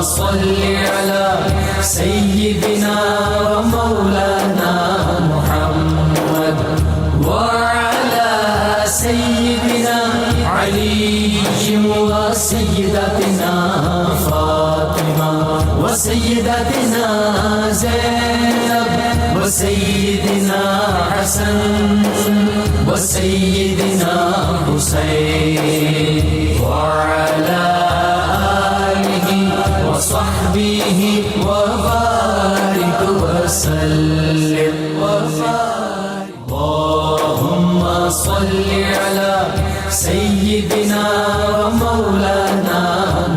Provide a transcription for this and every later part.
صل على سيدنا ومولانا محمد وعلى سيدنا علي وسيدتنا فاطمة وسيدتنا زينب وسيدنا حسن وسيدنا حسين وعلى آله وصحبه وبارك وسلم اللهم صل على سيدنا ومولانا.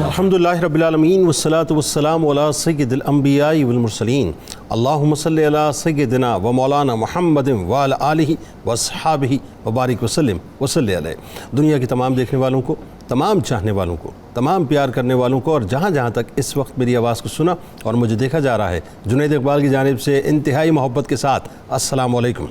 الحمدللہ رب العالمین والصلاة والسلام علی سید الانبیاء والمرسلین. اللہم صلی علی سیدنا و مولانا محمد وعلی آلہ واصحابہ وبارک وسلم وصلی علیہ. دنیا کے تمام دیکھنے والوں کو، تمام چاہنے والوں کو، تمام پیار کرنے والوں کو اور جہاں جہاں تک اس وقت میری آواز کو سنا اور مجھے دیکھا جا رہا ہے، جنید اقبال کی جانب سے انتہائی محبت کے ساتھ السلام علیکم.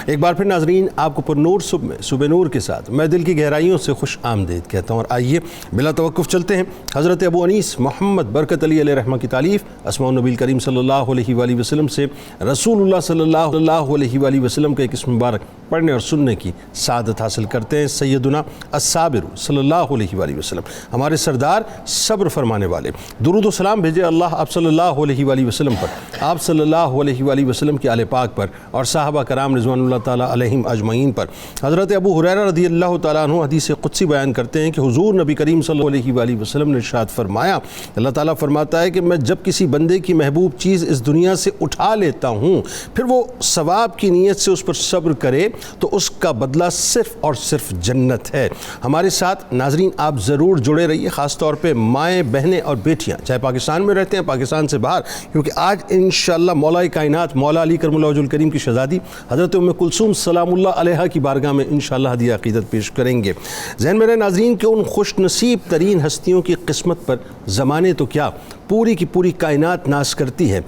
ایک بار پھر ناظرین، آپ کو پر نور صبح نور کے ساتھ میں دل کی گہرائیوں سے خوش آمدید کہتا ہوں. اور آئیے بلا توقف چلتے ہیں حضرت ابو انیس محمد برکت علی علیہ رحمہ کی تالیف اسماء النبی کریم صلی اللہ علیہ وآلہ وسلم سے رسول اللہ صلی اللہ علیہ وآلہ وسلم کا ایک اسم مبارک پڑھنے اور سننے کی سعادت حاصل کرتے ہیں. سیدنا الصابر صلی اللہ علیہ وآلہ وسلم، ہمارے سردار صبر فرمانے والے. درود و سلام بھیجے اللہ آپ صلی اللہ علیہ وآلہ وسلم پر، آپ صلی اللہ علیہ وآلہ وسلم کے آل پاک پر اور صحابہ کرام رضوان اللہ تعالیٰ علیہم اجمعین پر. حضرت ابو ہریرہ رضی اللہ تعالیٰ عنہ حدیث قدسی بیان کرتے ہیں کہ حضور نبی کریم صلی اللہ علیہ وآلہ وسلم نے ارشاد فرمایا، اللہ تعالیٰ فرماتا ہے کہ میں جب کسی بندے کی محبوب چیز اس دنیا سے اٹھا لیتا ہوں، پھر وہ ثواب کی نیت سے اس پر صبر کرے تو اس کا بدلہ صرف اور صرف جنت ہے. ہمارے ساتھ ناظرین آپ ضرور جڑے رہیے، خاص طور پہ مائیں، بہنیں اور بیٹیاں، چاہے پاکستان میں رہتے ہیں پاکستان سے باہر، کیونکہ آج انشاءاللہ مولا کائنات مولا علی کرم اللہ وجہ الکریم کی شہزادی حضرت ام کلثوم سلام اللہ علیہا کی بارگاہ میں انشاءاللہ ہدیہ عقیدت پیش کریں گے. ذہن میں رہے ناظرین کہ ان خوش نصیب ترین ہستیوں کی قسمت پر زمانے تو کیا پوری کی پوری کائنات ناز کرتی ہے،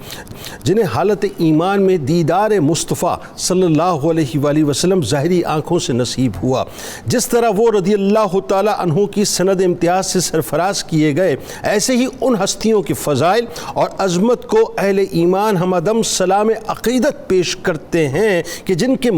جنہیں حالت ایمان میں دیدار مصطفیٰ صلی اللہ علیہ وآلہ وسلم ظاہری آنکھوں سے نصیب ہوا. جس طرح وہ رضی اللہ تعالیٰ عنہ کی سند امتیاز سے سرفراز کیے گئے، ایسے ہی ان ہستیوں کی فضائل اور عظمت کو اہل ایمان ہمدم سلام عقیدت پیش کرتے ہیں کہ جن کے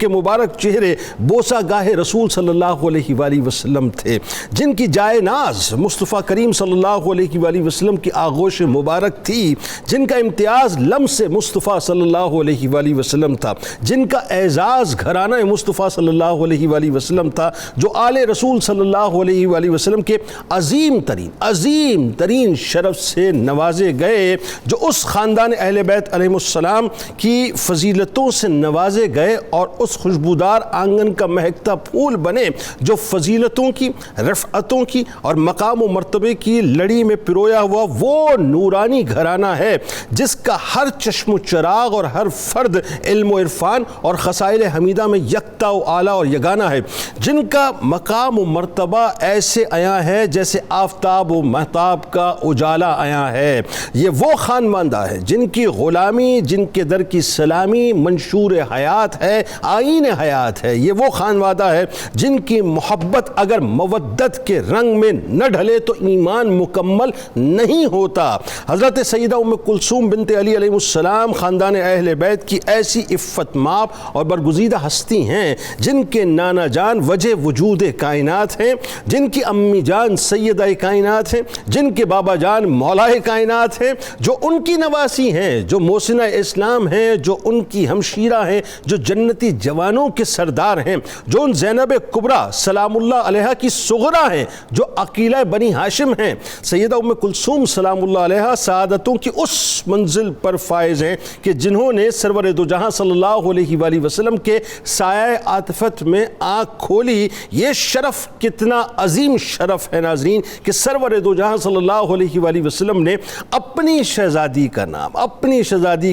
مبارک چہرے بوسہ گاہ رسول صلی اللہ علیہ وآلہ وسلم تھے، جن کی جائے ناز مصطفیٰ کریم صلی اللہ علیہ وآلہ وسلم کی آغوش مبارک تھی، جن کا امتیاز لمس مصطفیٰ صلی اللہ علیہ وآلہ وسلم تھا، جن کا اعزاز گھرانہ مصطفیٰ صلی اللہ علیہ وآلہ وسلم تھا، جو آل رسول صلی اللہ علیہ وآلہ وسلم کے عظیم ترین شرف سے نوازے گئے، جو اس خاندان اہل بیت علیہ السلام کی فضیلتوں سے نوازے گئے اور اس خوشبودار آنگن کا مہکتا پھول بنے جو فضیلتوں کی، رفعتوں کی اور مقام و مرتبے کی لڑی میں پرویا ہوا وہ نورانی گھرانہ ہے جس کا ہر چشم و چراغ اور ہر فرد علم و عرفان اور خصائل حمیدہ میں یکتا و اعلیٰ اور یگانہ ہے، جن کا مقام و مرتبہ ایسے عیاں ہے جیسے آفتاب و مہتاب کا اجالا عیاں ہے. یہ وہ خانماندہ ہے جن کی غلامی، جن کے در کی سلامی منشور حیات ہے، آئین حیات ہے. یہ وہ خانوادہ ہے جن کی محبت اگر مودت کے رنگ میں نہ ڈھلے تو ایمان مکمل نہیں ہوتا. حضرت سیدہ ام کلثوم بنت علی علیہ السلام خاندان اہل بیت کی ایسی عفت ماپ اور برگزیدہ ہستی ہیں جن کے نانا جان وجہ وجود کائنات ہیں، جن کی امی جان سیدہ کائنات ہیں، جن کے بابا جان مولا کائنات ہیں، جو ان کی نواسی ہیں، جو محسنہ اسلام ہیں، جو ان کی ہمشیرہ ہیں، جو جنتی جوانوں کے سردار ہیں، جو ان زینب کبریٰ سلام اللہ علیہا کی صغریٰ ہیں، جو عقیلہ بنی ہاشم ہیں. سیدہ ام کلثوم سلام اللہ علیہا سعادتوں کی اس منزل پر فائز ہیں کہ جنہوں نے سرور دو جہاں صلی اللہ علیہ وآلہ وسلم کے سایہ عاطفت میں آنکھ کھولی. یہ شرف کتنا عظیم شرف ہے ناظرین کہ سرور دو جہاں صلی اللہ علیہ وآلہ وسلم نے اپنی شہزادی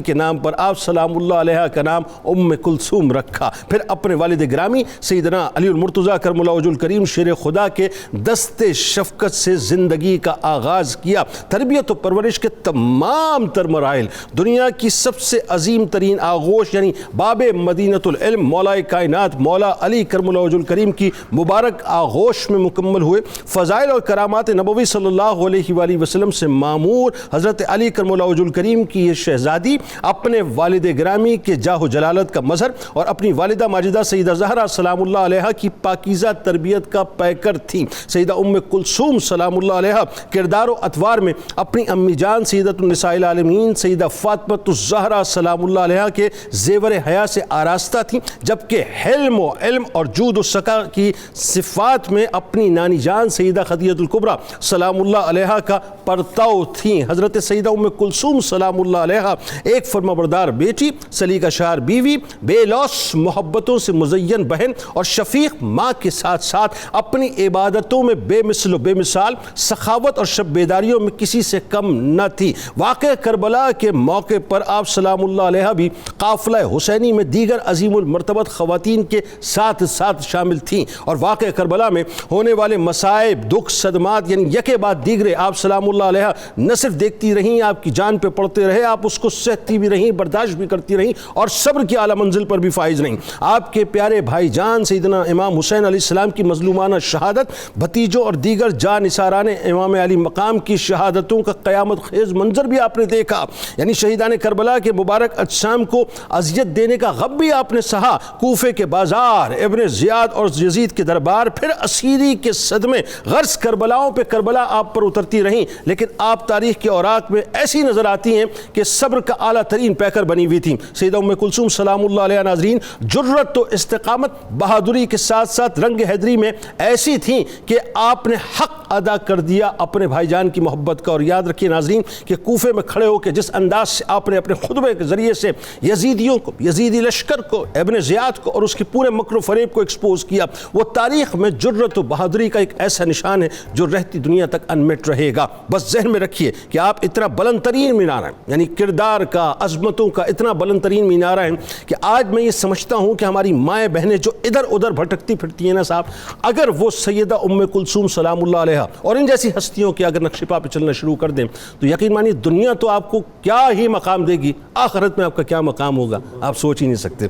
کے نام پر آپ سلام اللہ علیہ کا نام ام کلثوم رکھا. پھر اپنے والد گرامی سیدنا علی المرتضیٰ کرم اللہ وجہ الکریم شیر خدا کے دست شفقت سے زندگی کا آغاز آغاز کیا تربیت و پرورش کے تمام تر مراحل دنیا کی سب سے عظیم ترین آغوش یعنی باب مدینۃ العلم مولا کائنات مولا علی کرم اللہ وجہ الکریم کی مبارک آغوش میں مکمل ہوئے۔ فضائل اور کرامات نبوی صلی اللہ علیہ وآلہ وسلم سے معمور حضرت علی کرم اللہ وجہ الکریم کی یہ شہزادی اپنے والد گرامی کے جاہ و جلالت کا مظہر اور اپنی والدہ ماجدہ سیدہ زہرا سلام اللہ علیہا کی پاکیزہ تربیت کا پیکر تھیں۔ سیدہ ام کلثوم سلام اللہ علیہا کردار و اطوار میں اپنی امی جان سیدۃ النساء العالمین سیدہ فاطمہ الزہرا سلام اللہ علیہا کے زیور حیا سے آراستہ تھیں، جبکہ حلم و علم اور جود و سکا کی صفات میں اپنی نانی جان سیدہ خدیجہ الکبریٰ سلام اللہ علیہا کا پرتاؤ تھیں۔ حضرت سیدہ ام کلثوم سلام اللہ علیہا ایک فرمانبردار بیٹی، سلیقہ شعر بیوی، بے لوث محبتوں سے مزین بہن اور شفیق ماں کے ساتھ ساتھ اپنی عبادتوں میں بے مثل و بے مثال، سخاوت اور شب بیداریوں میں کسی سے کم نہ تھی۔ واقعہ کربلا کے موقع پر آپ سلام اللہ علیہا بھی قافلہ حسینی میں دیگر عظیم المرتبت خواتین کے ساتھ ساتھ شامل تھیں، اور واقعہ کربلا میں ہونے والے مصائب، دکھ، صدمات یعنی یکے بعد دیگرے آپ سلام اللہ علیہا نہ صرف دیکھتی رہیں، آپ کی جان پہ پڑتے رہے، آپ اس کو سہتی بھی رہیں، برداشت بھی کرتی رہیں اور صبر کی اعلیٰ منزل پر بھی فائز رہیں۔ آپ کے پیارے بھائی جان سیدنا امام حسین علیہ السلام کی مظلومانہ شہادت، بھتیجوں اور دیگر جاں نثاران امام علی مقام کی شہادتوں کا قیامت خیز منظر بھی آپ نے دیکھا، یعنی شہیدان کربلا کے مبارک اجسام کو اذیت دینے کا غم بھی آپ نے سہا۔ کوفے کے بازار، ابن زیاد اور یزید کے دربار، پھر اسیری کے صدمے، غرض کربلاؤں پہ کربلا آپ پر اترتی رہیں، لیکن آپ تاریخ کے اوراق میں ایسی نظر آتی ہیں کہ صبر کا اعلیٰ ترین پیکر بنی ہوئی تھیں۔ سیدہ ام کلثوم سلام اللہ علیہ ناظرین جرت و استقامت، بہادری کے ساتھ ساتھ رنگ حیدری میں ایسی تھیں کہ آپ نے حق ادا کر دیا اپنے بھائی جان کی محبت کا۔ اور یاد رکھیے ناظرین کہ کوفے میں کھڑے ہو کے جس انداز سے آپ نے اپنے خطبے کے ذریعے سے یزیدیوں کو، یزیدی لشکر کو، ابن زیاد کو اور اس کے پورے مکر و فریب کو ایکسپوز کیا، وہ تاریخ میں جرت و بہادری کا ایک ایسا نشان ہے جو رہتی دنیا تک انمٹ رہے گا۔ بس ذہن میں رکھیے کہ آپ اتنا بلند ترین مینار ہیں، یعنی کردار کا، عظمتوں کا اتنا بلند ترین مینارہ ہیں کہ آج میں یہ سمجھتا ہوں کہ ہماری مائیں بہنیں جو ادھر ادھر بھٹکتی پھرتی ہیں نا صاحب، اگر وہ سیدہ ام کلثوم سلام اللہ علیہا اور ان جیسی ہستیوں کے اگر نقش پا پہ چلنا شروع کر دیں تو یقین مانیے دنیا تو آپ کو کیا ہی مقام دے گی، آخرت میں آپ کا کیا مقام ہوگا آپ سوچ ہی نہیں سکتے۔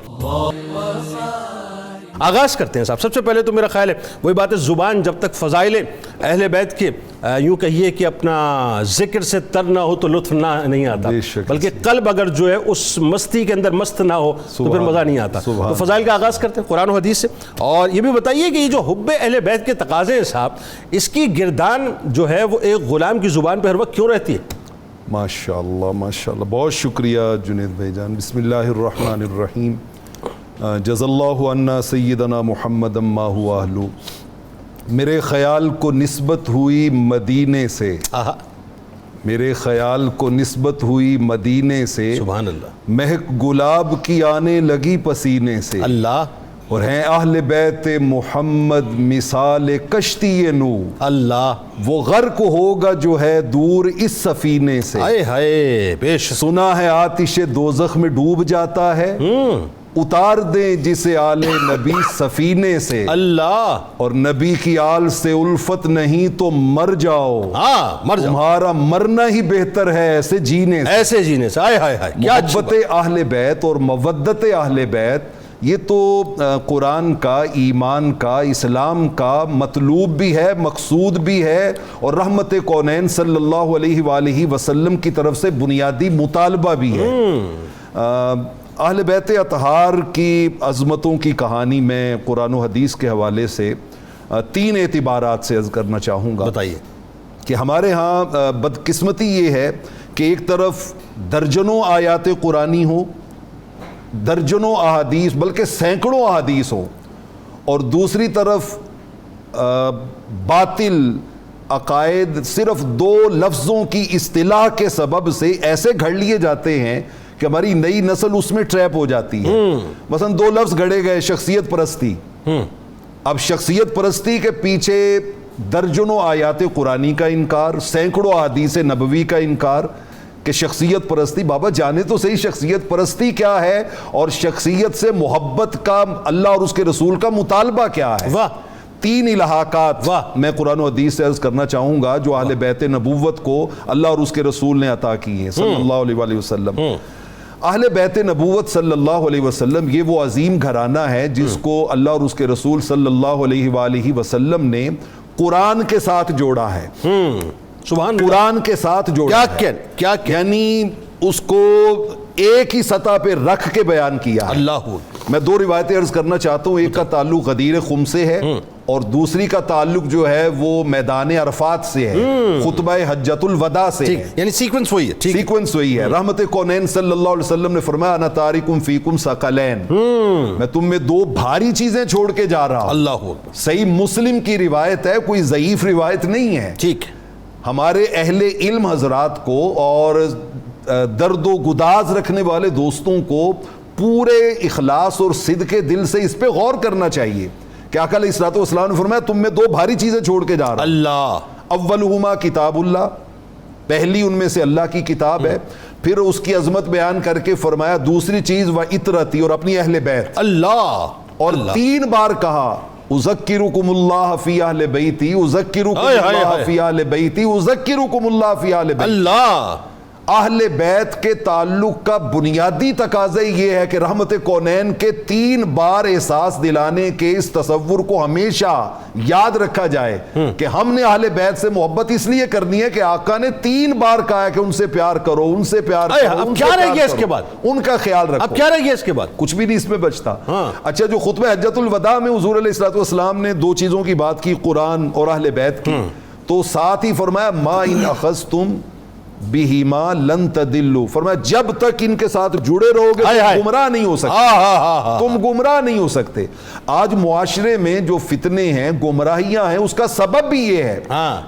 آغاز کرتے ہیں صاحب۔ سب سے پہلے تو میرا خیال ہے وہی بات ہے، زبان جب تک فضائل اہل بیت کے یوں کہیے کہ اپنا ذکر سے تر نہ ہو تو لطف نہیں آتا، بلکہ قلب اگر جو ہے اس مستی کے اندر مست نہ ہو تو پھر مزہ نہیں آتا۔ تو فضائل کا آغاز کرتے ہیں قرآن و حدیث سے، اور یہ بھی بتائیے کہ یہ جو حب اہل بیت کے تقاضے ہیں صاحب، اس کی گردان جو ہے وہ ایک غلام کی زبان پہ ہر وقت کیوں رہتی ہے؟ ماشاءاللہ ماشاءاللہ، بہت شکریہ جنید بھائی جان۔ بسم اللہ الرحمن الرحیم۔ جزا اللہ عنا سیدنا محمد ما هو اہلو۔ میرے خیال کو نسبت ہوئی مدینے سے، میرے خیال کو نسبت ہوئی مدینے سے، سبحان اللہ، مہک گلاب کی آنے لگی پسینے سے، اللہ، اور ہیں اہل بیت محمد مثال کشتی نو، اللہ، وہ غرق ہوگا جو ہے دور اس سفینے سے۔ ہائے ہائے، بیش سنا ہے آتش دوزخ میں ڈوب جاتا ہے، اتار دیں جسے آل نبی سفینے سے، اللہ، اور نبی کی آل سے الفت نہیں تو مر جاؤ، ہاں مر جاؤ، تمہارا مرنا ہی بہتر ہے ایسے جینے سے۔ ایسے جینے سے، ہائے ہائے ہائے، کیا محبت اہل بیت اور مودت اہل بیت، یہ تو قرآن کا، ایمان کا، اسلام کا مطلوب بھی ہے، مقصود بھی ہے، اور رحمت کونین صلی اللہ علیہ وآلہ وسلم کی طرف سے بنیادی مطالبہ بھی ہے۔ اہل بیت اطہار کی عظمتوں کی کہانی میں قرآن و حدیث کے حوالے سے تین اعتبارات سے عرض کرنا چاہوں گا۔ بتائیے کہ ہمارے ہاں بدقسمتی یہ ہے کہ ایک طرف درجنوں آیات قرآنی ہوں، درجنوں احادیث بلکہ سینکڑوں احادیث ہوں، اور دوسری طرف باطل عقائد صرف دو لفظوں کی اصطلاح کے سبب سے ایسے گھڑ لیے جاتے ہیں کہ ہماری نئی نسل اس میں ٹریپ ہو جاتی ہے۔ مثلا دو لفظ گھڑے گئے، شخصیت پرستی۔ اب شخصیت پرستی کے پیچھے درجنوں آیات قرآنی کا انکار، سینکڑوں احادیث نبوی کا انکار کہ شخصیت پرستی، بابا جانے تو صحیح شخصیت پرستی کیا ہے، اور شخصیت سے محبت کا اللہ اور اس کے رسول کا مطالبہ کیا ہے۔ واہ، 3 الحاقات واہ۔ میں قرآن و حدیث سے عرض کرنا چاہوں گا جو اہل بیت نبوت کو اللہ اور اس کے رسول نے عطا کی ہیں صلی اللہ علیہ وآلہ وسلم۔ اہل بیت نبوت صلی اللہ علیہ وسلم یہ وہ عظیم گھرانہ ہے جس کو اللہ اور اس کے رسول صلی اللہ علیہ وآلہ وسلم نے قرآن کے ساتھ جوڑا ہے، سبحان اللہ۔ قرآن کے ساتھ جوڑا ہے، کیا یعنی اس کو ایک ہی سطح پہ رکھ کے بیان کیا ہے۔ اللہ میں 2 روایتیں عرض کرنا چاہتا ہوں، ایک کا تعلق غدیر خم سے ہے اور دوسری کا تعلق جو ہے وہ میدان عرفات سے ہے، خطبہ حجۃ الوداع سے ہے، یعنی سیکوینس وہی ہے، ٹھیک سیکوینس وہی ہے۔ رحمت کونین صلی اللہ علیہ وسلم نے فرمایا انا تارکم فیکم ثقلین، میں تم میں 2 بھاری چیزیں چھوڑ کے جا رہا ہوں۔ اللہ صحیح مسلم کی روایت ہے، کوئی ضعیف روایت نہیں ہے۔ ٹھیک۔ ہمارے اہل علم حضرات کو اور درد و گداز رکھنے والے دوستوں کو پورے اخلاص اور صدق دل سے اس پہ غور کرنا چاہیے کہ آقا علیہ الصلوۃ والسلام نے فرمایا تم میں 2 بھاری چیزیں چھوڑ کے جا رہا ہوں۔ اللہ اولہما کتاب اللہ، پہلی ان میں سے اللہ کی کتاب ہے، پھر اس کی عظمت بیان کر کے فرمایا دوسری چیز وعطرتی، اور اپنی اہل بیت، اللہ، اور 3 بار کہا اذکرکم اللہ فی اہل بیتی، اذکرکم اللہ فی اہل بیتی، اذکرکم اللہ فی اہل بیتی۔ اللہ اہل بیت کے تعلق کا بنیادی تقاضا یہ ہے کہ رحمت کونین کے 3 بار احساس دلانے کے اس تصور کو ہمیشہ یاد رکھا جائے کہ ہم نے اہل بیت سے محبت اس لیے کرنی ہے کہ آقا نے 3 بار کہا ہے کہ ان سے پیار کرو، ان سے پیار کرو، اب کیا رہ گیا اس کے بعد؟ ان کا خیال رکھو۔ اب کیا رہ گیا اس کے بعد؟ کچھ بھی نہیں اس میں بچتا۔ اچھا، جو خطبہ حجۃ الوداع میں حضور علیہ الصلوۃ والسلام نے 2 چیزوں کی بات کی، قرآن اور اہل بیت کی، تو ساتھ ہی فرمایا ما ان اخذتم بہما لن تدلوا، فرمایا جب تک ان کے ساتھ جڑے رہو گے تم گمراہ نہیں ہو سکتے، تم گمراہ نہیں ہو سکتے۔ آج معاشرے میں جو فتنے ہیں، گمراہیاں ہیں، اس کا سبب بھی یہ ہے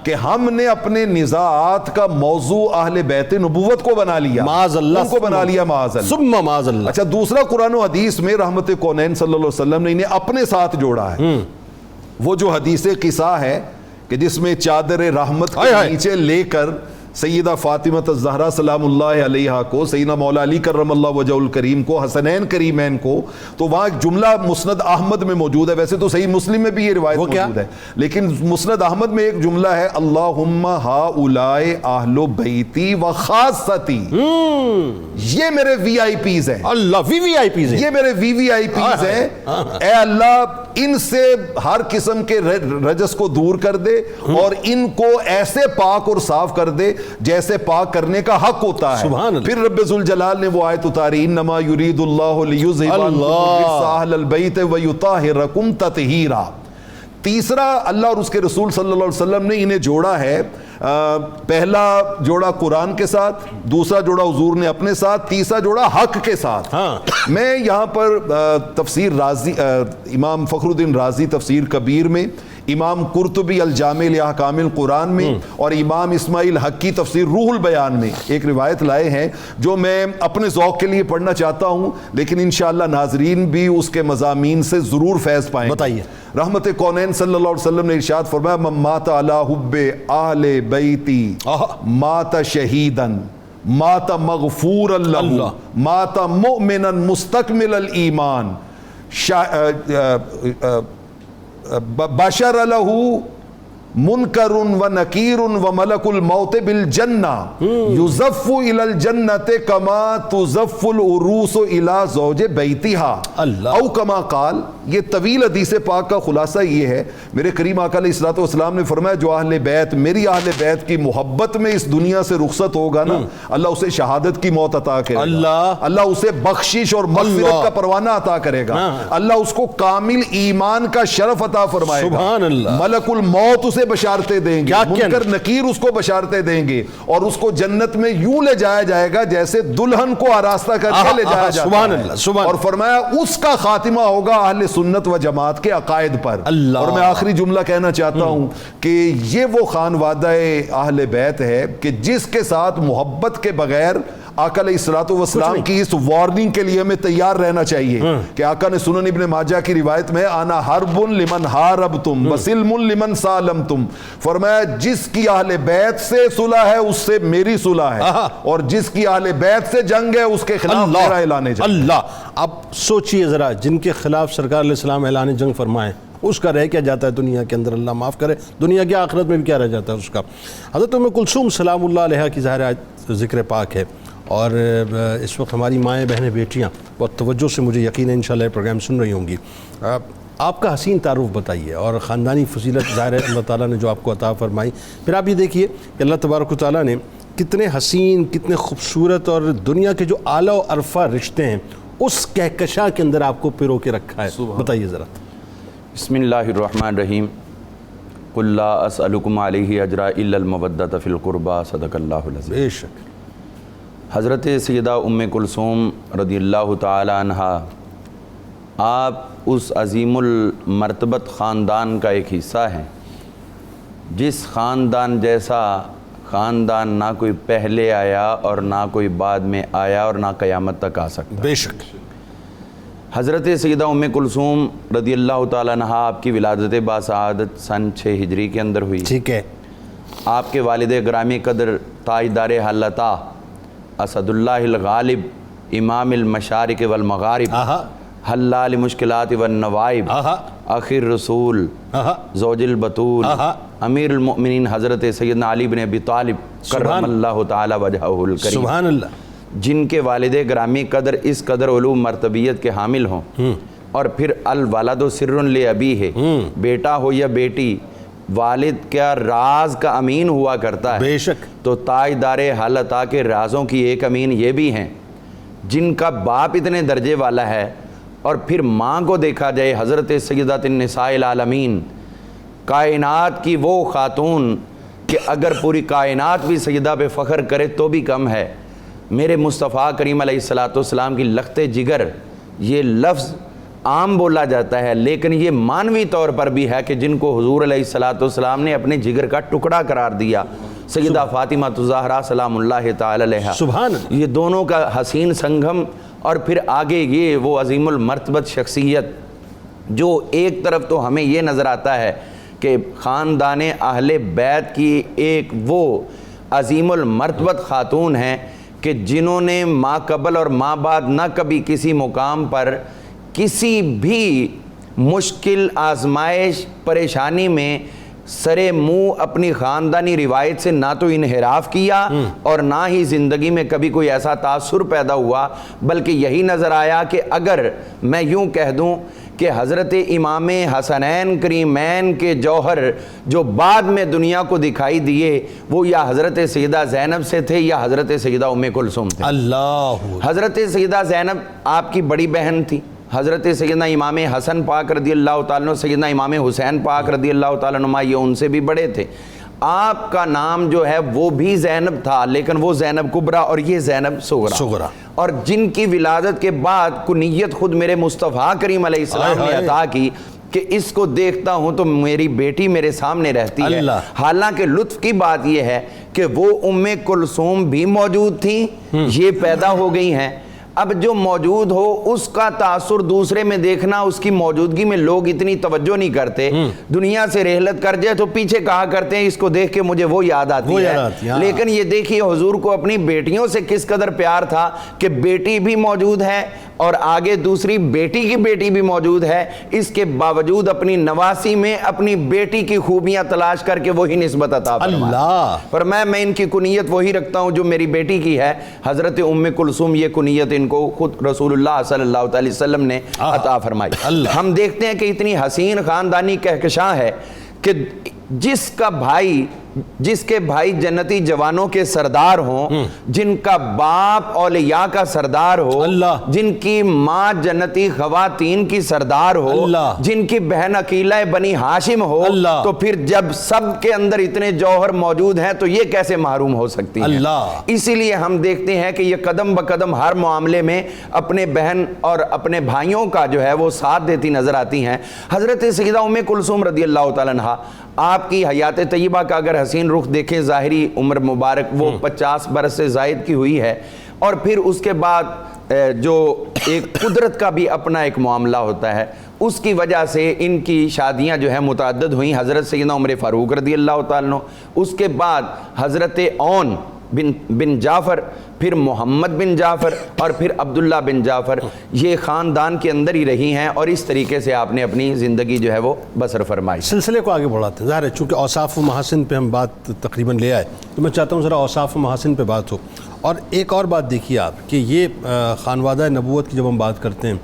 کہ ہم نے اپنے نزاعات کا موضوع اہل بیت نبوت کو بنا لیا، معاذ اللہ، ان کو بنا لیا معاذ اللہ، ثم معاذ اللہ۔ اچھا، دوسرا قرآن و حدیث میں رحمت کونین صلی اللہ علیہ وسلم نے انہیں اپنے ساتھ جوڑا ہے۔ وہ جو حدیث قصہ ہے کہ جس میں چادر رحمت کے نیچے لے کر سیدہ فاطمہ الزہرا سلام اللہ علیہا کو، سیدنا مولا علی کرم اللہ وجہ الکریم کو، حسنین کریمین کو، تو وہاں ایک جملہ مسند احمد میں موجود ہے، ویسے تو صحیح مسلم میں بھی یہ روایت موجود ہے، لیکن مسند احمد میں ایک جملہ ہے اللہم ہؤلاء اہل بیتی و خاصتی، یہ میرے وی آئی پیز ہیں، اللہ وی آئی پیز ہیں، یہ میرے وی آئی پیز ہیں، اے اللہ ان سے ہر قسم کے رجس کو دور کر دے اور ان کو ایسے پاک اور صاف کر دے جیسے پاک کرنے کا حق ہوتا ہے۔ پھر رب ذوالجلال نے وہ آیت اتاری انما یرید اللہ لیذھب عنکم الرجس اہل البیت ویطہرکم تطہیرا۔ تیسرا، اللہ اور اس کے رسول صلی اللہ علیہ وسلم نے انہیں جوڑا ہے، پہلا جوڑا قرآن کے ساتھ، دوسرا جوڑا حضور نے اپنے ساتھ، تیسرا جوڑا حق کے ساتھ۔ میں یہاں پر تفسیر رازی، امام فخر الدین رازی تفسیر کبیر میں، امام قرطبی الجامع لاحکام القرآن میں، اور امام اسماعیل حق کی تفسیر روح البیان میں ایک روایت لائے ہیں جو میں اپنے ذوق کے لیے پڑھنا چاہتا ہوں، لیکن انشاءاللہ ناظرین بھی اس کے مضامین سے ضرور فیض پائیں۔ بتائیے۔ رحمت کونین صلی اللہ علیہ وسلم نے ارشاد فرمایا من مات علی حب اہل بیتی مات شہیدا مات مغفورا لہ مات مؤمنا مستکمل الایمان بشر لہ منکر و نکیر و ملک الموت بالجنہ یزف الی الجنت کما تزف العروس الی زوج بیتہا او کما قال۔ یہ طویل حدیث پاک کا خلاصہ یہ ہے، میرے کریم آقا علیہ الصلوۃ والسلام نے فرمایا جو اہل بیت، میری اہل بیت کی محبت میں اس دنیا سے رخصت ہوگا نا، اللہ اسے شہادت کی موت عطا کرے گا، اللہ اسے بخشش اور مغفرت کا پروانہ عطا کرے گا، اللہ اس کو کامل ایمان کا شرف عطا فرمائے گا، ملک الموت اسے بشارتیں دیں گے، منکر نکیر اس کو بشارتیں دیں گے، اور اس کو جنت میں یوں لے جایا جائے گا جیسے دلہن کو آراستہ کر کے لے جایا جاتا ہے، اور فرمایا اس کا خاتمہ ہوگا اہل سنت و جماعت کے عقائد پر۔ اور میں آخری جملہ کہنا چاہتا ہوں کہ یہ وہ خانوادہ اہل بیت ہے کہ جس کے ساتھ محبت کے بغیر آقا علیہ الصلوۃ والسلام کی اس وارننگ کے لیے ہمیں تیار رہنا چاہیے کہ آقا نے سنن ابن ماجہ کی روایت میں آنا حرب لمن حاربتم وسلم لمن سالمتم، فرمایا جس کی اہل بیت سے صلح ہے اس سے میری صلح ہے، اور جس کی اہل بیت سے جنگ ہے اس کے خلاف میرا اعلان جنگ۔ اللہ، اب سوچئے ذرا، جن کے خلاف سرکار علیہ السلام اعلان جنگ فرمائے اس کا رہ کیا جاتا ہے دنیا کے اندر، اللہ معاف کرے، دنیا کی آخرت میں بھی کیا رہ جاتا ہے اس کا۔ حضرت ام کلثوم سلام اللہ علیہ کی ظاہر ذکر پاک ہے، اور اس وقت ہماری مائیں بہنیں بیٹیاں بہت توجہ سے مجھے یقین ہے انشاءاللہ یہ پروگرام سن رہی ہوں گی۔ آپ کا حسین تعارف بتائیے اور خاندانی فضیلت ظاہر ہے اللہ تعالیٰ نے جو آپ کو عطا فرمائی، پھر آپ یہ دیکھیے کہ اللہ تبارک و تعالیٰ نے کتنے حسین، کتنے خوبصورت اور دنیا کے جو اعلیٰ و عرفہ رشتے ہیں اس کہکشاں کے اندر آپ کو پرو کے رکھا ہے، بتائیے ذرا۔ بسم اللہ الرحمن الرحیم، قل لا اسألکم علیہ اجرا الا المودۃ فی القربى، صدق اللہ العظیم۔ بے شک۔ حضرت سیدہ ام کلثوم رضی اللہ تعالی عنہا، آپ اس عظیم المرتبت خاندان کا ایک حصہ ہیں جس خاندان جیسا خاندان نہ کوئی پہلے آیا اور نہ کوئی بعد میں آیا اور نہ قیامت تک آ سکتا۔ بے شک۔ حضرت سیدہ ام کلثوم رضی اللہ تعالیٰ عنہ آپ کی ولادت باسعادت سن 6 ہجری کے اندر ہوئی۔ ٹھیک ہے۔ آپ کے والد گرامی قدر تاجدار حلتا اسد اللہ الغالب امام المشارق والمغارب حلال مشکلات والنوائب آخر رسول زوج البطول امیر المؤمنین حضرت سیدنا علی بن ابی طالب کرم اللہ تعالی وجہہ الکریم، سبحان اللہ، جن کے والد گرامی قدر اس قدر علوم مرتبیت کے حامل ہوں، اور پھر الولد سر لابیہ، بیٹا ہو یا بیٹی والد کیا راز کا امین ہوا کرتا ہے۔ بے شک۔ تو تاجدار حلتا کے رازوں کی ایک امین یہ بھی ہیں جن کا باپ اتنے درجے والا ہے، اور پھر ماں کو دیکھا جائے حضرت سیدۃ النساء العالمین، کائنات کی وہ خاتون کہ اگر پوری کائنات بھی سیدہ پہ فخر کرے تو بھی کم ہے۔ میرے مصطفیٰ کریم علیہ السلام کی لخت جگر، یہ لفظ عام بولا جاتا ہے لیکن یہ معنوی طور پر بھی ہے کہ جن کو حضور علیہ السلام نے اپنے جگر کا ٹکڑا قرار دیا، سیدہ فاطمہ الزہرا سلام اللہ تعالی علیہ، سبحان۔ یہ دونوں کا حسین سنگم، اور پھر آگے یہ وہ عظیم المرتبت شخصیت جو ایک طرف تو ہمیں یہ نظر آتا ہے کہ خاندان اہل بیت کی ایک وہ عظیم المرتبت خاتون ہیں کہ جنہوں نے ماں قبل اور ماں بعد نہ کبھی کسی مقام پر کسی بھی مشکل آزمائش پریشانی میں سرے منہ اپنی خاندانی روایت سے نہ تو انحراف کیا اور نہ ہی زندگی میں کبھی کوئی ایسا تاثر پیدا ہوا، بلکہ یہی نظر آیا کہ اگر میں یوں کہہ دوں کہ حضرت امام حسنین کریمین کے جوہر جو بعد میں دنیا کو دکھائی دیے وہ یا حضرت سیدہ زینب سے تھے یا حضرت سیدہ ام کلثوم تھے۔ اللہ۔ حضرت سیدہ زینب آپ کی بڑی بہن تھی، حضرت سیدنا امام حسن پاک رضی اللہ تعالیٰ عنہ، سیدنا امام حسین پاک رضی اللہ تعالیٰ عنہ یہ ان سے بھی بڑے تھے۔ آپ کا نام جو ہے وہ بھی زینب تھا لیکن وہ زینب کبریٰ اور یہ زینب صغریٰ، اور جن کی ولادت کے بعد کنیت خود میرے مصطفیٰ کریم علیہ السلام نے عطا کی کہ اس کو دیکھتا ہوں تو میری بیٹی میرے سامنے رہتی ہے۔ حالانکہ لطف کی بات یہ ہے کہ وہ ام کلثوم بھی موجود تھیں، یہ پیدا ہو گئی ہیں، اب جو موجود ہو اس کا تاثر دوسرے میں دیکھنا، اس کی موجودگی میں لوگ اتنی توجہ نہیں کرتے، دنیا سے رحلت کر جائے تو پیچھے کہا کرتے ہیں اس کو دیکھ کے مجھے وہ یاد آتی ہے، لیکن یہ دیکھیے حضور کو اپنی بیٹیوں سے کس قدر پیار تھا کہ بیٹی بھی موجود ہے اور آگے دوسری بیٹی کی بیٹی بھی موجود ہے، اس کے باوجود اپنی نواسی میں اپنی بیٹی کی خوبیاں تلاش کر کے وہی نسبت عطا فرمایا۔ پر میں ان کی کنیت وہی رکھتا ہوں جو میری بیٹی کی ہے، حضرت ام کلثوم، یہ کنیت ان کو خود رسول اللہ صلی اللہ علیہ وسلم نے عطا فرمائی۔ ہم دیکھتے ہیں کہ اتنی حسین خاندانی کہکشاں ہے کہ جس کے بھائی جنتی جوانوں کے سردار ہوں، جن کا باپ اولیاء کا سردار ہو، جن کی ماں جنتی خواتین کی سردار ہو، جن کی بہن عقیلہ بنی ہاشم ہو، تو پھر جب سب کے اندر اتنے جوہر موجود ہیں تو یہ کیسے محروم ہو سکتی ہیں؟ اسی لیے ہم دیکھتے ہیں کہ یہ قدم بقدم ہر معاملے میں اپنے بہن اور اپنے بھائیوں کا جو ہے وہ ساتھ دیتی نظر آتی ہیں۔ حضرت سیدہ ام کلثوم رضی اللہ تعالیٰ عنہا، آپ کی حیات طیبہ کا اگر حسین رخ دیکھیں، ظاہری عمر مبارک وہ 50 برس سے زائد کی ہوئی ہے، اور پھر اس کے بعد جو ایک قدرت کا بھی اپنا ایک معاملہ ہوتا ہے، اس کی وجہ سے ان کی شادیاں جو ہیں متعدد ہوئیں۔ حضرت سیدنا عمر فاروق رضی اللہ تعالیٰ عنہ، اس کے بعد حضرت اون بن جعفر، پھر محمد بن جعفر اور پھر عبداللہ بن جعفر، یہ خاندان کے اندر ہی رہی ہیں اور اس طریقے سے آپ نے اپنی زندگی جو ہے وہ بسر فرمائی۔ سلسلے کو آگے بڑھاتے ہیں، ظاہر ہے چونکہ اوصاف و محاسن پہ ہم بات تقریباً لے آئے تو میں چاہتا ہوں ذرا اوصاف و محاسن پہ بات ہو۔ اور ایک اور بات دیکھیے آپ کہ یہ خانوادہ نبوت کی جب ہم بات کرتے ہیں،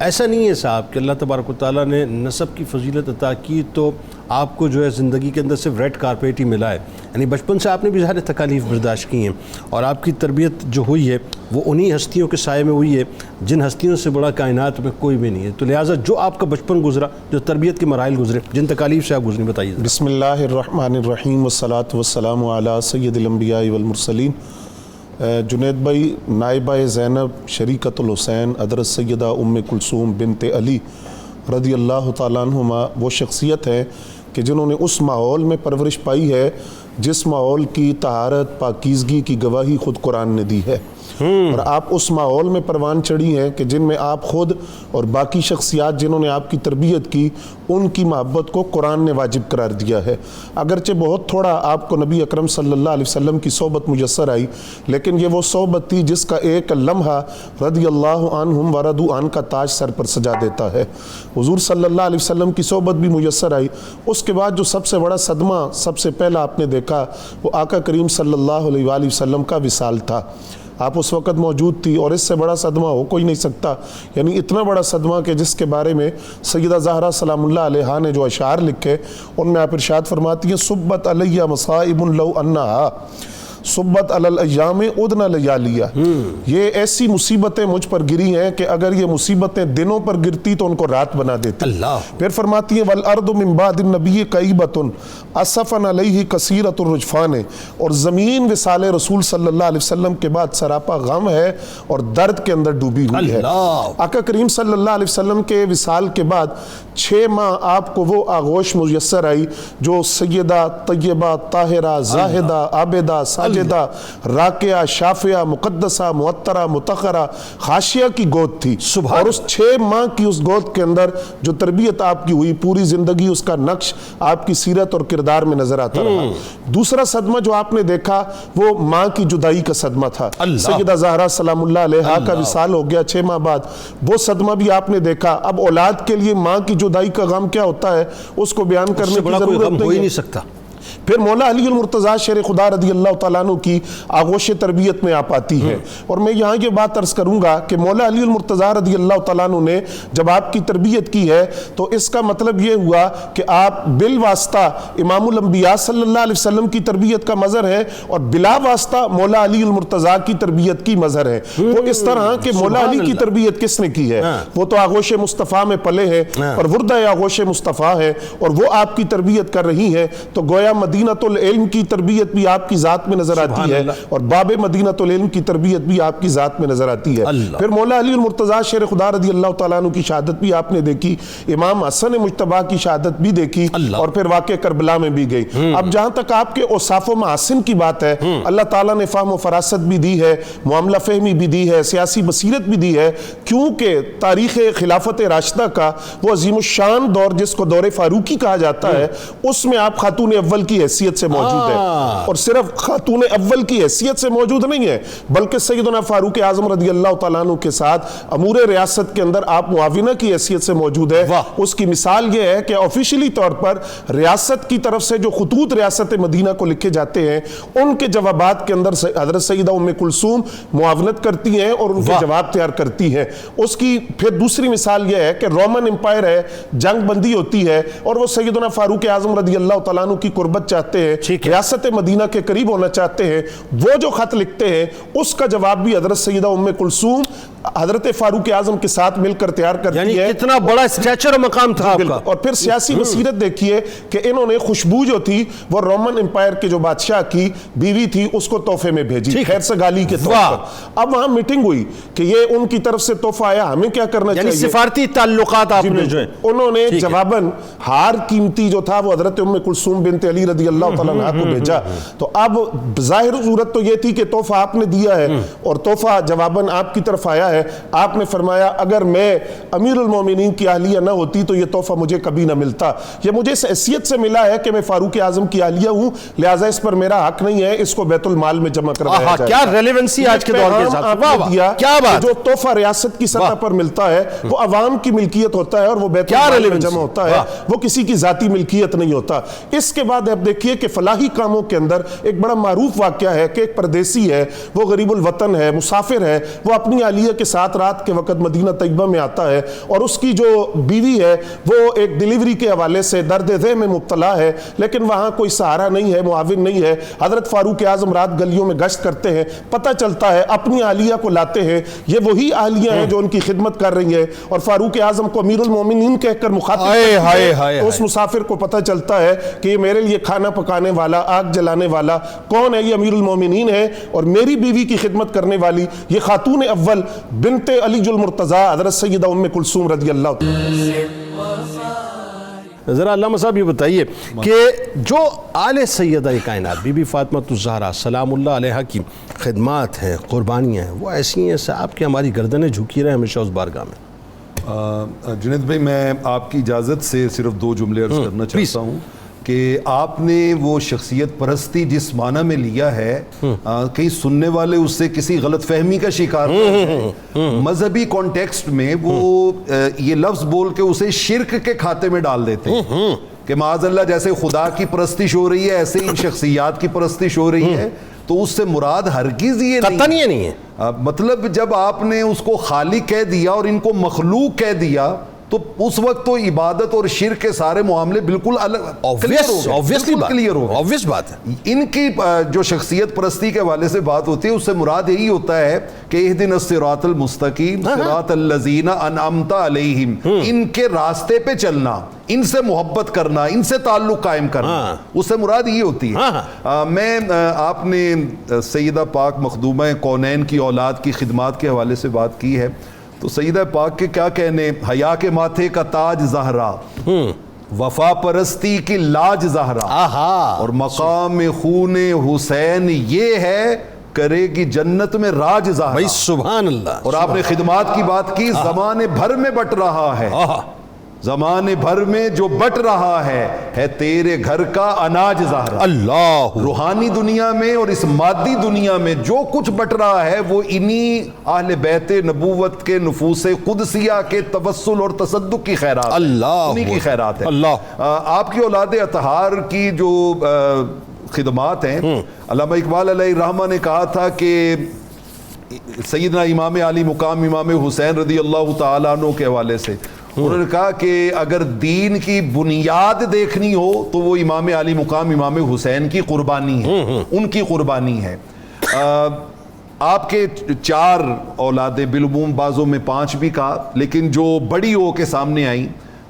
ایسا نہیں ہے صاحب کہ اللہ تبارک و تعالیٰ نے نسب کی فضیلت عطا کی تو آپ کو جو ہے زندگی کے اندر صرف ریڈ کارپیٹ ہی ملا ہے، یعنی بچپن سے آپ نے بھی ظاہر تکالیف برداشت کی ہیں اور آپ کی تربیت جو ہوئی ہے وہ انہی ہستیوں کے سائے میں ہوئی ہے جن ہستیوں سے بڑا کائنات میں کوئی بھی نہیں ہے۔ تو لہٰذا جو آپ کا بچپن گزرا، جو تربیت کے مراحل گزرے، جن تکالیف سے آپ گزریں، بتائیے۔ بسم اللہ الرحمن الرحیم والصلاة والسلام علی سید الانبیاء والمرسلین۔ جنید بھائی، نائبہ زینب شریکۃ الحسین حضرت سیدہ ام کلثوم بنت علی رضی اللہ تعالیٰ عنہما وہ شخصیت ہے کہ جنہوں نے اس ماحول میں پرورش پائی ہے جس ماحول کی طہارت پاکیزگی کی گواہی خود قرآن نے دی ہے، اور آپ اس ماحول میں پروان چڑھی ہیں کہ جن میں آپ خود اور باقی شخصیات جنہوں نے آپ کی تربیت کی ان کی محبت کو قرآن نے واجب قرار دیا ہے۔ اگرچہ بہت تھوڑا آپ کو نبی اکرم صلی اللہ علیہ وسلم کی صحبت میسر آئی، لیکن یہ وہ صحبت تھی جس کا ایک لمحہ رضی اللہ عنہم ورضوا عنہ کا تاج سر پر سجا دیتا ہے۔ حضور صلی اللہ علیہ وسلم کی صحبت بھی میسر آئی، اس کے بعد جو سب سے بڑا صدمہ سب سے پہلا آپ نے دیکھا وہ آقا کریم صلی اللہ علیہ وآلہ وسلم کا وصال تھا۔ آپ اس وقت موجود تھی اور اس سے بڑا صدمہ ہو کوئی نہیں سکتا، یعنی اتنا بڑا صدمہ کہ جس کے بارے میں سیدہ زہرا سلام اللہ علیہا نے جو اشعار لکھے ان میں آپ ارشاد فرماتی ہیں، صبت علیہ مصائب لو انہا صبت علی الایام ادن لیالیا، یہ ایسی مصیبتیں مجھ پر گری ہیں کہ اگر یہ مصیبتیں دنوں پر گرتی تو ان کو رات بنا دیتی۔ پھر فرماتی ہیں والارض من بعد النبی قیبۃ اسفن علیہ کثیرۃ الرجفان، اور زمین وصال رسول صلی اللہ علیہ وسلم کے بعد سراپا غم ہے اور درد کے اندر ڈوبی ہوئی ہے۔ آقا کریم صلی اللہ علیہ وسلم کے وصال کے بعد 6 ماہ آپ کو وہ آغوش میسر آئی جو سیدہ طیبہ طاہرہ زاہدہ عابدہ ساجدہ راکعہ شافعہ مقدسہ معطرہ مطہرہ خاشعہ کی گود تھی، اور اس 6 ماہ کی اس گود کے اندر جو تربیت آپ کی ہوئی پوری زندگی اس کا نقش آپ کی سیرت اور کردار میں نظر آتا رہا۔ دوسرا صدمہ جو آپ نے دیکھا وہ ماں کی جدائی کا صدمہ تھا، سیدہ زہرا سلام اللہ علیہا کا وصال ہو گیا 6 ماہ بعد، وہ صدمہ بھی آپ نے دیکھا۔ اب اولاد کے لیے ماں کی جدائی کا غم کیا ہوتا ہے اس کو بیان کرنے کی ضرورت نہیں ہے۔ پھر مولا علی المرتضیٰ شیر خدا رضی اللہ تعالیٰ عنہ کی آغوش تربیت میں آپ آتی ہے، اور میں یہاں یہ بات عرض کروں گا کہ مولا علی المرتضیٰ رضی اللہ تعالیٰ عنہ نے جب آپ کی تربیت کی ہے تو اس کا مطلب یہ ہوا کہ آپ بالواسطہ امام الانبیاء صلی اللہ علیہ وسلم کی تربیت کا مظہر ہے اور بلا واسطہ مولا علی المرتضیٰ کی تربیت کی مظہر ہے۔ وہ اس طرح کہ مولا علی کی تربیت کس نے کی ہے؟ وہ تو آغوش مصطفیٰ میں پلے ہیں اور وردہ آغوش مصطفیٰ ہے، اور وہ آپ کی تربیت کر رہی ہے، تو گویا مدینۃ العلم کی تربیت بھی آپ کی ذات میں نظر آتی ہے اور باب مدینۃ العلم کی تربیت بھی آپ کی ذات میں نظر آتی ہے۔ پھر مولا علی المرتضیٰ شیر خدا رضی اللہ تعالیٰ عنہ کی شہادت بھی آپ نے دیکھی، امام حسن مجتبیٰ کی شہادت بھی دیکھی، اور پھر واقعہ کربلا میں بھی گئی۔ اب جہاں تک آپ کے اوصاف و محاسن کی بات ہے، اللہ تعالیٰ نے فہم و فراست بھی دی ہے، معاملہ فہمی بھی دی ہے، سیاسی بصیرت بھی دی ہے، کیونکہ تاریخ خلافت راشدہ کا وہ عظیم الشان دور جس کو دور فاروقی کہا جاتا ہے، اس میں آپ خاتون اول کی حیثیت سے موجود ہے، اور صرف خاتون اول کی حیثیت سے موجود نہیں ہے بلکہ سیدنا فاروق اعظم رضی اللہ تعالیٰ عنہ کے ساتھ امور ریاست کے اندر آپ معاونہ کی حیثیت سے موجود ہے۔ اس کی مثال یہ ہے کہ آفیشلی طور پر ریاست کی طرف سے جو خطوط ریاست مدینہ کو لکھے جاتے ہیں ان کے جوابات کے اندر حضرت سیدہ ام کلثوم معاونت کرتی ہیں اور ان کے جواب تیار کرتی ہیں۔ اس کی پھر دوسری مثال یہ ہے کہ رومن امپائر ہے، جنگ بندی ہوتی ہے اور وہ سیدنا فاروق اعظم رضی اللہ تعالیٰ عنہ کی قربت چاہتے ہیں، ریاست مدینہ کے قریب ہونا چاہتے ہیں، وہ جو خط لکھتے ہیں اس کا جواب بھی حضرت سیدہ ام کلثوم حضرت فاروق اعظم کے ساتھ مل کر تیار کرتی ہے، یعنی اتنا بڑا اسٹیچر و مقام تھا آپ کا۔ اور پھر سیاسی بصیرت دیکھیے کہ انہوں نے خوشبو جو تھی وہ رومن امپائر کے جو بادشاہ کی بیوی تھی اس کو تحفے میں بھیجی، خیر سگالی کے طور پر۔ اب وہاں میٹنگ ہوئی کہ یہ ان کی طرف سے تحفہ آیا، ہمیں کیا کرنا چاہیے، یعنی سفارتی تعلقات آپ نے جو ہے، انہوں نے جواباً ہار قیمتی جو تھا وہ حضرت ام کلثوم بنت علی علی رضی اللہ تعالیٰ عنہ کو بھیجا. تو اب ظاہر صورت تو یہ تھی کہ تحفہ آپ نے دیا ہے اور تحفہ جواباً آپ کی طرف آیا ہے. آپ نے فرمایا اگر میں امیر المومنین کی اہلیہ نہ ہوتی تو یہ تحفہ مجھے کبھی نہ ملتا. یہ مجھے اس حیثیت سے ملا ہے کہ میں فاروق اعظم کی اہلیہ ہوں, لہٰذا اس پر میرا حق نہیں ہے, اس کو بیت المال میں جمع کروایا جائے. کیا ریلیونسی آج کے دور کے ساتھ, کیا بات. جو تحفہ ریاست کی سطح پر ملتا ہے وہ عوام کی ملکیت ہوتا ہے اور وہ بیت المال میں جمع ہوتا ہے, وہ کسی کی ذاتی ملکیت نہیں ہوتا. اس کے بعد اب دیکھیے کہ فلاحی کاموں کے اندر ایک بڑا معروف واقعہ ہے کہ ایک پردیسی ہے, وہ غریب الوطن ہے, مسافر ہے, وہ اپنی اہلیہ کے ساتھ رات کے وقت مدینہ طیبہ میں آتا ہے اور اس کی جو بیوی ہے وہ ایک ڈیلیوری کے حوالے سے درد ذہ میں مبتلا ہے, لیکن وہاں کوئی سہارا نہیں ہے, معاون نہیں ہے. حضرت فاروق اعظم رات گلیوں میں گشت کرتے ہیں, پتہ چلتا ہے, اپنی اہلیہ کو لاتے ہیں, یہ وہی اہلیہ ہیں جو ان کی خدمت کر رہی ہیں, اور فاروق اعظم کو امیر المومنین کہہ کر مخاطب کرتی ہے. تو اس مسافر کو پتہ چلتا ہے کہ یہ میرے لیے کھانا پکانے والا, آگ جلانے والا کون ہے, یہ امیر المومنین ہے, اور میری بیوی کی خدمت کرنے والی یہ خاتون اول بنت علی المرتضیٰ حضرت سیدہ ام کلثوم رضی اللہ تعالی. ذرا علامہ صاحب یہ بتائیے کہ جو آل سیدہ کائنات بی بی فاطمہ الزہرا سلام اللہ علیہا کی خدمات ہیں, قربانیاں ہیں, وہ ایسی ہیں صاحب کہ ہماری گردنیں جھکی رہے ہمیشہ اس بارگاہ میں. جنید بھائی میں آپ کی اجازت سے صرف 2 جملے عرض کرنا چاہتا ہوں کہ آپ نے وہ شخصیت پرستی جس معنی میں لیا ہے, کئی سننے والے اس سے کسی غلط فہمی کا شکار ہیں. مذہبی کانٹیکسٹ میں وہ یہ لفظ بول کے اسے شرک کے کھاتے میں ڈال دیتے ہیں کہ معاذ اللہ جیسے خدا کی پرستش ہو رہی ہے ایسے ہی شخصیات کی پرستش ہو رہی ہے. تو اس سے مراد ہرگز یہ نہیں ہے. مطلب جب آپ نے اس کو خالق کہہ دیا اور ان کو مخلوق کہہ دیا تو اس وقت تو عبادت اور شرک کے سارے معاملے بالکل الگ کلیئر ہو. obvious بات ہے. ان کی جو شخصیت پرستی کے حوالے سے بات ہوتی ہے اس سے مراد یہی ہوتا ہے کہ اہدنا الصراط المستقیم صراط الذین انعمت علیہم, ان کے راستے پہ چلنا, ان سے محبت کرنا, ان سے تعلق قائم کرنا, اس سے مراد یہ ہوتی ہے. میں آپ نے سیدہ پاک مخدومہ کونین کی اولاد کی خدمات کے حوالے سے بات کی ہے, تو سیدہ پاک کے کیا کہنے, حیا کے ماتھے کا تاج زہرا, وفا پرستی کی لاج زہرا, اور مقام خون حسین یہ ہے کرے گی جنت میں راج زہرا. بھائی سبحان اللہ. اور آپ نے خدمات کی بات کی, زمانے بھر میں بٹ رہا ہے, زمانے بھر میں جو بٹ رہا ہے تیرے گھر کا اناج زہرا. اللہ. روحانی دنیا میں اور اس مادی دنیا میں جو کچھ بٹ رہا ہے وہ انہی اہل بیت نبوت کے نفوس قدسیہ کے توسل اور تصدق کی خیرات, اللہ انہی کی خیرات ہے. اللہ. آپ کی اولاد اطہار کی جو خدمات ہیں, علامہ اقبال علیہ الرحمہ نے کہا تھا کہ سیدنا امام علی مقام امام حسین رضی اللہ تعالیٰ عنہ کے حوالے سے انہوں نے کہا کہ اگر دین کی بنیاد دیکھنی ہو تو وہ امام علی مقام امام حسین کی قربانی ہے, ان کی قربانی ہے. آپ کے 4 اولادیں, بالعموم بعضوں میں 5 بھی کہا, لیکن جو بڑی ہو کے سامنے آئیں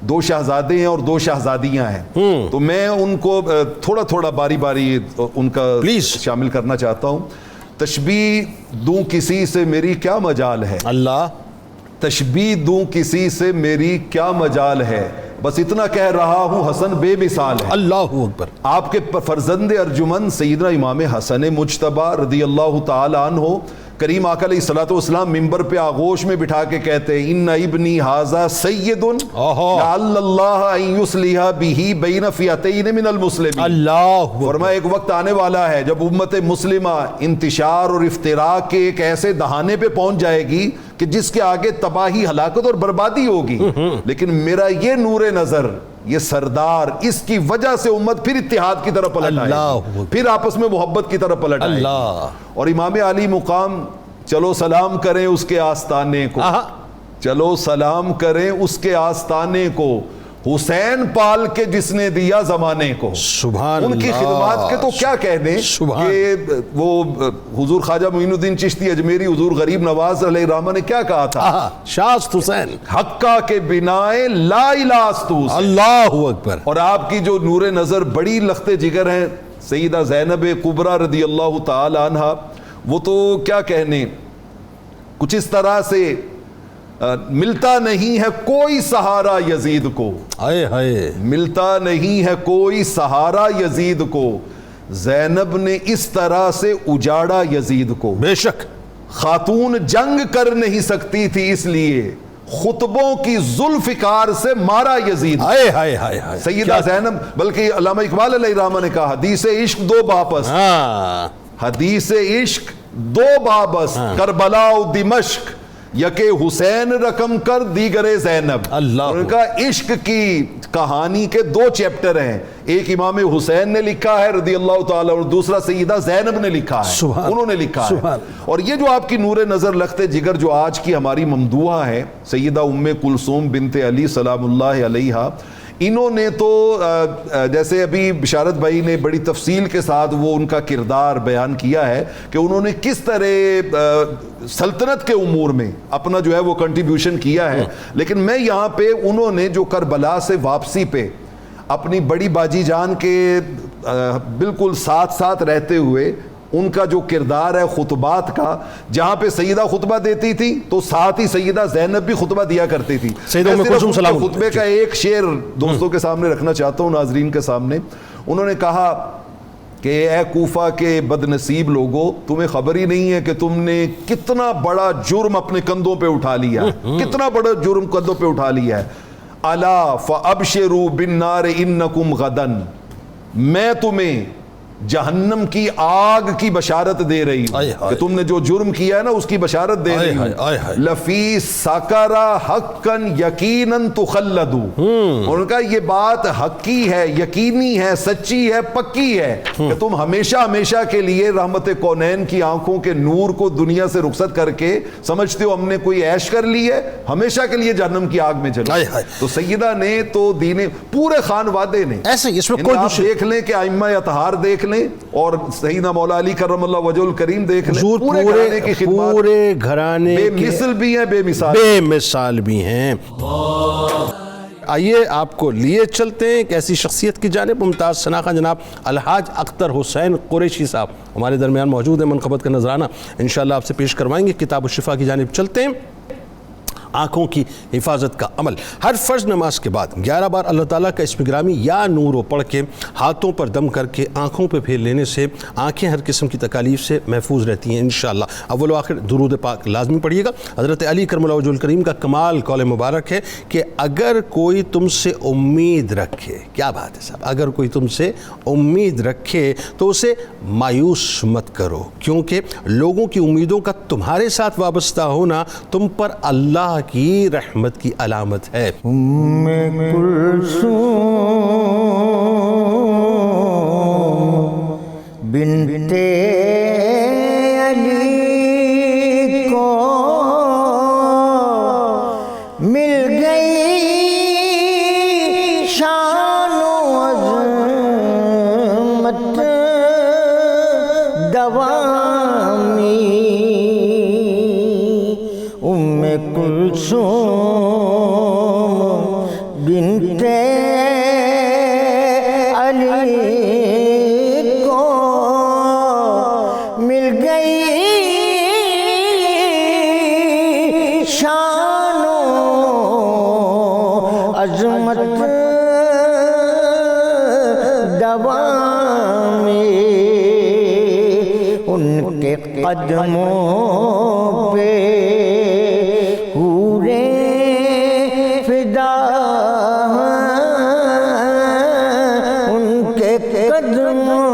2 شہزادے ہیں اور 2 شہزادیاں ہیں, تو میں ان کو تھوڑا تھوڑا باری باری ان کا شامل کرنا چاہتا ہوں. تشبیہ دوں کسی سے میری کیا مجال ہے, اللہ. تشبیہ دوں کسی سے میری کیا مجال ہے, بس اتنا کہہ رہا ہوں حسن بے مثال ہے. اللہ اکبر. آپ کے فرزند ارجمن سیدنا امام حسن مجتبی رضی اللہ تعالی عنہ, کریم آقا علیہ الصلوۃ والسلام ممبر پہ آغوش میں بٹھا کے کہتے ہیں ان ابنی ھذا سید لعل اللہ ان یصلح بہ بین فئتین من المسلمین. اللہ. فرمایا ایک وقت آنے والا ہے جب امت مسلمہ انتشار اور افتراق کے ایک ایسے دہانے پہ پہنچ جائے گی کہ جس کے آگے تباہی, ہلاکت اور بربادی ہوگی, لیکن میرا یہ نور نظر, یہ سردار, اس کی وجہ سے امت پھر اتحاد کی طرف پلٹ آئے گی, پھر آپس میں محبت کی طرف پلٹ آئے گی. اور امام علی مقام, چلو سلام کریں اس کے آستانے کو, چلو سلام کریں اس کے آستانے کو, حسین پال کے جس نے دیا زمانے کو. سبحان ان کی خدمات کے تو کیا کہنے کہ وہ حضور خواجہ معین الدین چشتی اجمیری, حضور غریب نواز علیہ الرحمہ نے کیا کہا تھا, شاست حسین حقہ کے بنائے لا الہ استو. اللہ اکبر. اور آپ کی جو نور نظر بڑی لخت جگر ہیں سیدہ زینب کبریٰ رضی اللہ تعالی عنہ, وہ تو کیا کہنے, کچھ اس طرح سے ملتا نہیں ہے کوئی سہارا یزید کو، ہائے ہائے، ملتا نہیں ہے کوئی سہارا یزید کو، زینب نے اس طرح سے اجاڑا یزید کو، بے شک خاتون جنگ کر نہیں سکتی تھی اس لیے خطبوں کی ذوالفقار سے مارا یزید۔ ہائے ہائے ہائے ہائے، سیدہ زینب، بلکہ علامہ اقبال علیہ الرحمہ نے کہا حدیث عشق دو باپس، ہاں حدیث عشق دو بابس، کربلا و دمشق یکے حسین رقم کر دیگر زینب۔ اللہ، ان کا عشق کی کہانی کے دو چیپٹر ہیں، ایک امام حسین نے لکھا ہے رضی اللہ تعالیٰ اور دوسرا سیدہ زینب نے لکھا ہے، سبحان، انہوں نے لکھا ہے۔ سبحان۔ اور یہ جو آپ کی نور نظر لخت جگر جو آج کی ہماری ممدوحہ ہے سیدہ ام کلثوم بنت علی سلام اللہ علیہا، انہوں نے تو جیسے ابھی بشارت بھائی نے بڑی تفصیل کے ساتھ وہ ان کا کردار بیان کیا ہے کہ انہوں نے کس طرح سلطنت کے امور میں اپنا جو ہے وہ کنٹریبیوشن کیا ہے، لیکن میں یہاں پہ انہوں نے جو کربلا سے واپسی پہ اپنی بڑی باجی جان کے بالکل ساتھ ساتھ رہتے ہوئے ان کا جو کردار ہے خطبات کا، جہاں پہ سیدہ خطبہ دیتی تھی تو ساتھ ہی سیدہ زینب بھی خطبہ دیا کرتی تھی۔ سیدہ ام کلثوم سلام اللہ، خطبے کا ایک شعر دوستوں کے سامنے رکھنا چاہتا ہوں، ناظرین کے سامنے۔ انہوں نے کہا کہ اے کوفہ کے بد نصیب لوگوں، تمہیں خبر ہی نہیں ہے کہ تم نے کتنا بڑا جرم اپنے کندھوں پہ اٹھا لیا ہے، کتنا بڑا جرم کندھوں پہ اٹھا لیا ہے۔ الا فابشروا بالنار انکم غدا، میں تمہیں جہنم کی آگ کی بشارت دے رہی ہوں کہ تم نے جو جرم کیا ہے نا اس کی بشارت دے رہی ہوں۔ لفی سکرا حقا یقینا تخلدوا، ان کا یہ بات حقی ہے، یقینی ہے، سچی ہے، پکی ہے کہ تم ہمیشہ ہمیشہ کے لیے رحمت کونین کی آنکھوں کے نور کو دنیا سے رخصت کر کے سمجھتے ہو ہم نے کوئی عیش کر لی ہے، ہمیشہ کے لیے جہنم کی آگ میں چلو۔ تو سیدہ نے تو دین پورے خانوادے نے ایسے اس میں کوئی آپ دیکھ لیں کہ ائمہ اطہار دیکھ لیں اور سیدنا مولا علی کرم اللہ وجہ الکریم دیکھ لیں، پورے گھرانے کی خدمات، پورے گھرانے بے مثل بھی ہیں، بے مثال بھی ہیں۔ آئیے آپ کو لیے چلتے ہیں ایک ایسی شخصیت کی جانب، ممتاز شناخت جناب الحاج اختر حسین قریشی صاحب ہمارے درمیان موجود ہیں، منقبت کا نذرانہ انشاءاللہ آپ سے پیش کروائیں گے۔ کتاب الشفا کی جانب چلتے ہیں۔ آنکھوں کی حفاظت کا عمل، ہر فرض نماز کے بعد 11 بار اللہ تعالیٰ کا اسم گرامی یا نورو پڑھ کے ہاتھوں پر دم کر کے آنکھوں پہ پھیر لینے سے آنکھیں ہر قسم کی تکالیف سے محفوظ رہتی ہیں انشاءاللہ۔ اول و آخر درود پاک لازمی پڑھیے گا۔ حضرت علی کرم اللہ وجہ الکریم کا کمال قول مبارک ہے کہ اگر کوئی تم سے امید رکھے، کیا بات ہے صاحب، اگر کوئی تم سے امید رکھے تو اسے مایوس مت کرو، کیونکہ لوگوں کی امیدوں کا تمہارے ساتھ وابستہ ہونا تم پر اللہ کی رحمت کی علامت ہے۔ ام کلثوم بنت علی کو مل گئی شان و عظمت دوامی، ام کلثوم بنت علی کو مل گئی شان و عظمت دوامی، ان کے قدموں پہ فدا، ان کے قدموں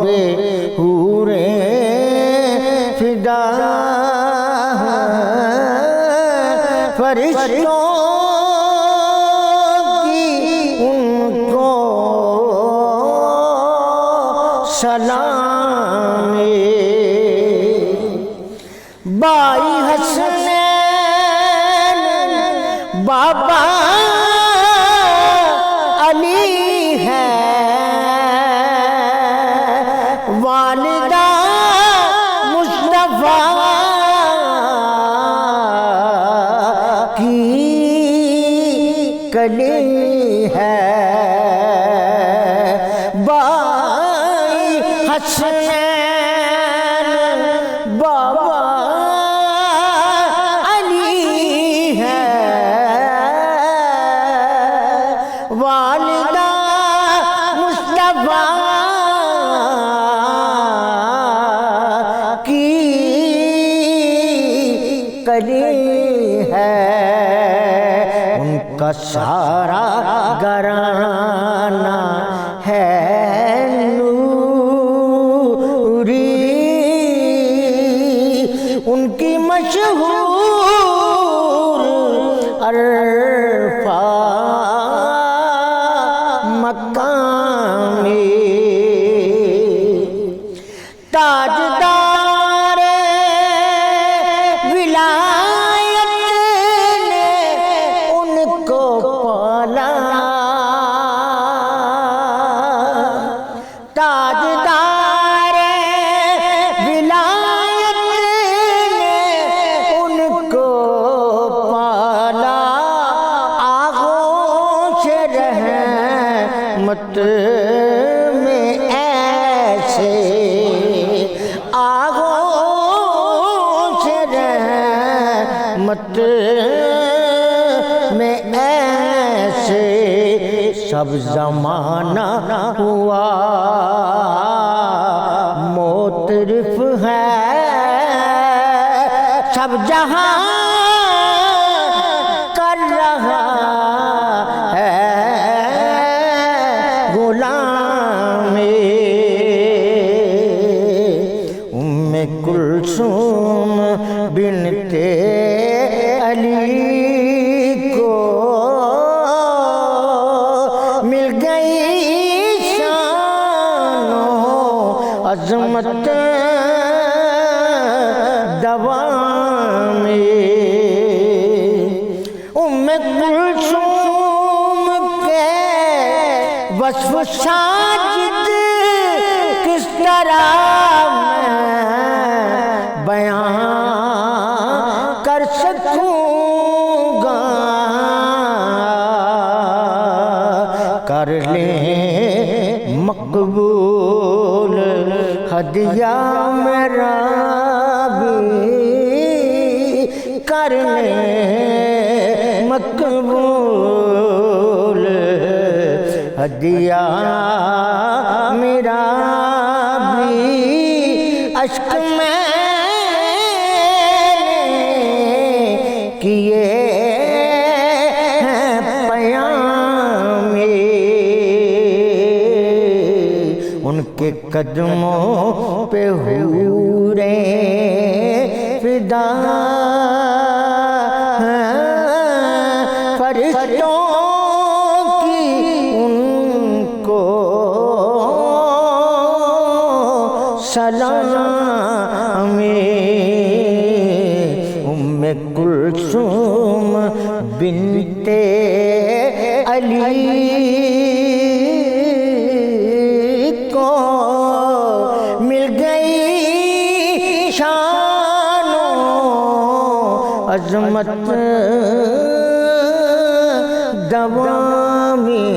پہ حوریں فدا، فرشتوں کی ان کو سلام، بائی حسنین بابا علی ہے، والدہ مصطفیٰ کی کلی ہے، بائی حسنین بابا علی والدہ مصطفیٰ کی کلی ہے، ان کا سارا گھرانہ ہے نوری، ان کی مشہور عرفات مقامی، تاجدار ولایت نے ان کو پالا، تاجدار ولایت نے ان کو پالا، آغوش رحمت میں ایسے، آغوش رحمت میں ایسے، سب زمانہ ہوا موترف ہے، سب جہاں کر رہا ہے غلامی، ام کلثوم بنت علی کو مل گئی شان و عظمت دوامی، ام کلثوم کے وصف ساجد کس طرح میں بیان کر سکوں گا، کر لیں مقبول ہدیہ میرا بھی، کر لیں مقبول ہدیہ میرا بھی، اشک میں کیے ہیں پیامی، ان کے قدموں پہ حوریں فدا ہیں، فرشتوں کی ان کو سلامی، ام کلثوم بنت علی کو مل گئی شان و عظمت دوامی۔